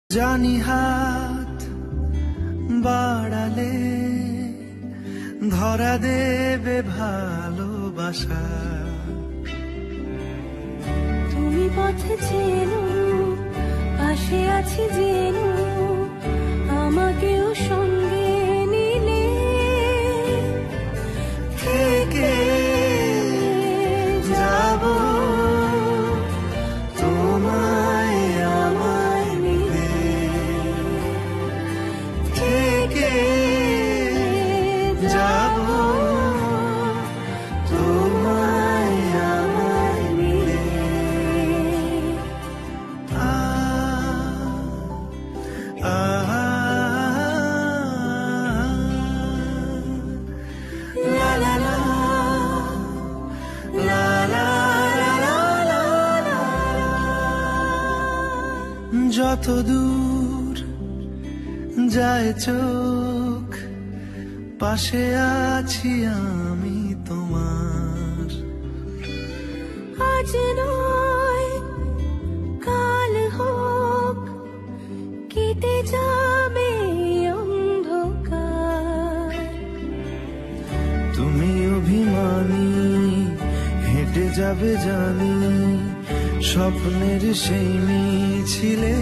জানি হাত বাড়ালে ধরা দেবে ভালোবাসা। তুমি পথে চেনো, পাশে আছি জেনো, আমাকেও সঙ্গে নিলে থেকে যাব তোমায় আমায় মিলে, থেকে যাব তোমায় আমায় মিলে। আ আ লা লা লা লা লা লা লা লা। যত দূর যায় চোখ, পাশে আছি আমি তোমার। আজ নয় কাল হোক, কেটে যাবে অন্ধকার। তুমি অভিমানী হেঁটে যাবে জানি, স্বপ্নের সেই মিছিলে